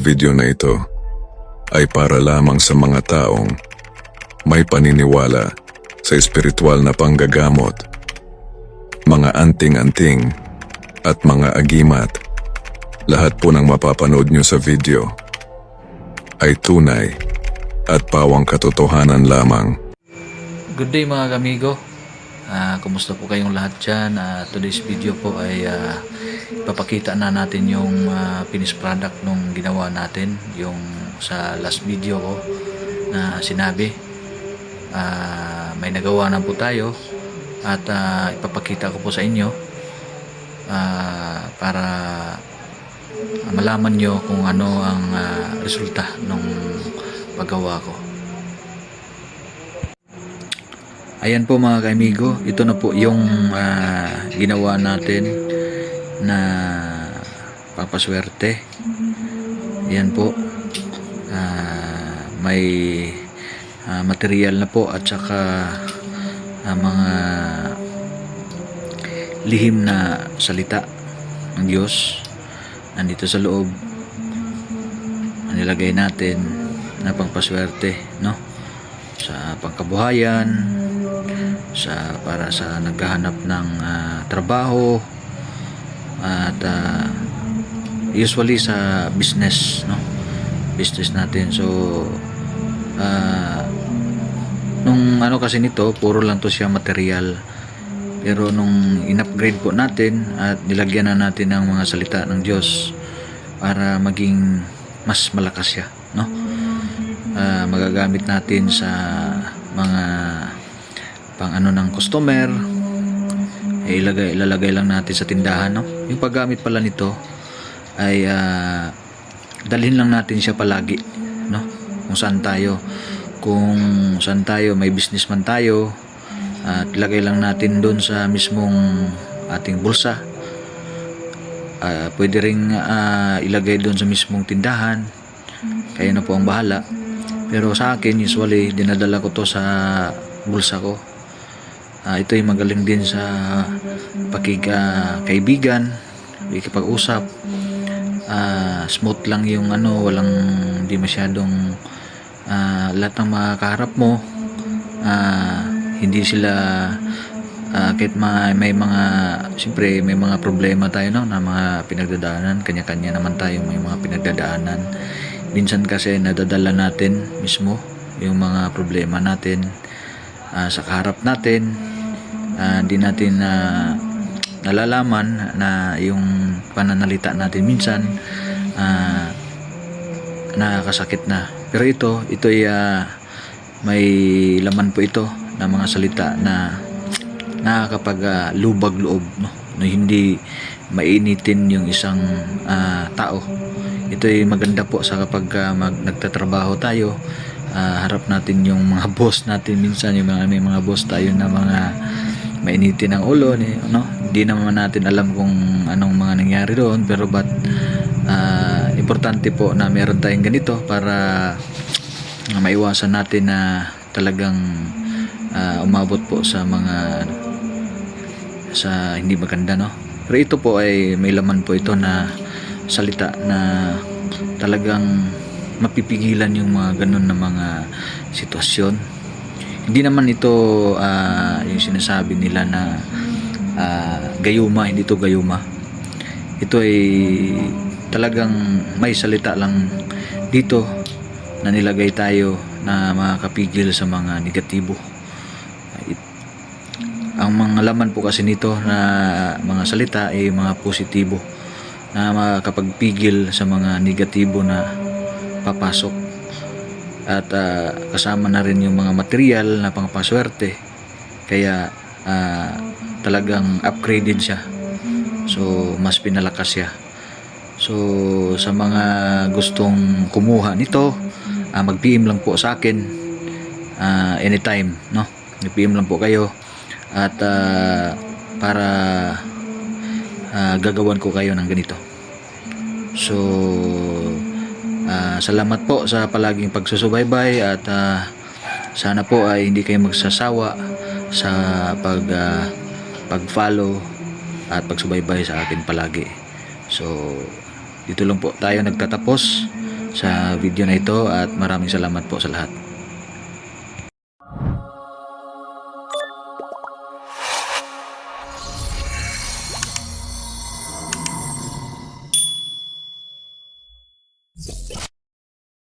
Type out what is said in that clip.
video na ito ay para lamang sa mga taong may paniniwala sa espiritual na panggagamot, mga anting-anting at mga agimat. Lahat po ng mapapanood nyo sa video ay tunay at pawang katotohanan lamang. Good day mga kamigo. Kumusta po kayong lahat dyan? Today's video po ay ipapakita na natin yung finished product nung ginawa natin, yung sa last video ko na sinabi. May nagawa na po tayo at ipapakita ko po sa inyo para malaman nyo kung ano ang resulta ng paggawa ko. Ayan po mga kaimigo, ito na po yung ginawa natin na papaswerte. Ayan po, may material na po at saka mga lihim na salita ng Diyos nandito sa loob. Nilagay natin na pangpaswerte, no? Sa pangkabuhayan, para sa naghahanap ng trabaho at usually sa business, no? Business natin. So nung ano kasi nito, puro lang to siya material, pero nung in-upgrade po natin at nilagyan na natin ng mga salita ng Diyos para maging mas malakas siya, no? Magagamit natin sa mga pang ano ng customer, ilalagay lang natin sa tindahan, no? Yung paggamit pala nito ay dalhin lang natin siya palagi, no? Kung saan tayo may business man tayo, at ilagay lang natin doon sa mismong ating bulsa. Pwede ring ilagay doon sa mismong tindahan, kayo na po ang bahala. Pero sa akin, usually dinadala ko to sa bulsa ko. Ito ay magaling din sa kaibigan, ikipag-usap. Smooth lang yung walang di masyadong lahat ng mga kaharap mo, hindi sila kahit may mga, siyempre may mga problema tayo, no, na mga pinagdadaanan, kanya-kanya naman tayo may mga pinagdadaanan. Minsan kasi nadadala natin mismo yung mga problema natin sa kaharap natin. Di natin nalalaman na yung pananalita natin minsan nakakasakit na. Pero ito ay may laman po ito na mga salita na nakakapag lubag loob, no? Na hindi mainitin yung isang tao. Ito ay maganda po sa kapag nagtatrabaho tayo, harap natin yung mga boss natin. Minsan may mga boss tayo na mga mainitin ang ulo, no? Hindi naman natin alam kung anong mga nangyari doon, pero importante po na meron tayong ganito para maiwasan natin na talagang umabot po sa mga sa hindi maganda, no? Pero ito po ay may laman po ito na salita na talagang mapipigilan yung mga ganun na mga sitwasyon. Hindi naman ito yung sinasabi nila na gayuma, hindi ito gayuma. Ito ay talagang may salita lang dito na nilagay tayo na makakapigil sa mga negatibo. Ang mga laman po kasi nito na mga salita ay mga positibo na makakapagpigil sa mga negatibo na papasok. At kasama na rin yung mga material na pangpaswerte, kaya talagang upgraded siya. So mas pinalakas siya. So sa mga gustong kumuha nito, mag-PM lang po sa akin anytime, no? Mag-PM lang po kayo at para gagawan ko kayo ng ganito. So salamat po sa palaging pagsusubaybay at sana po ay hindi kayo magsasawa sa pag-follow at pagsubaybay sa akin palagi. So dito lang po tayo nagtatapos sa video na ito at maraming salamat po sa lahat.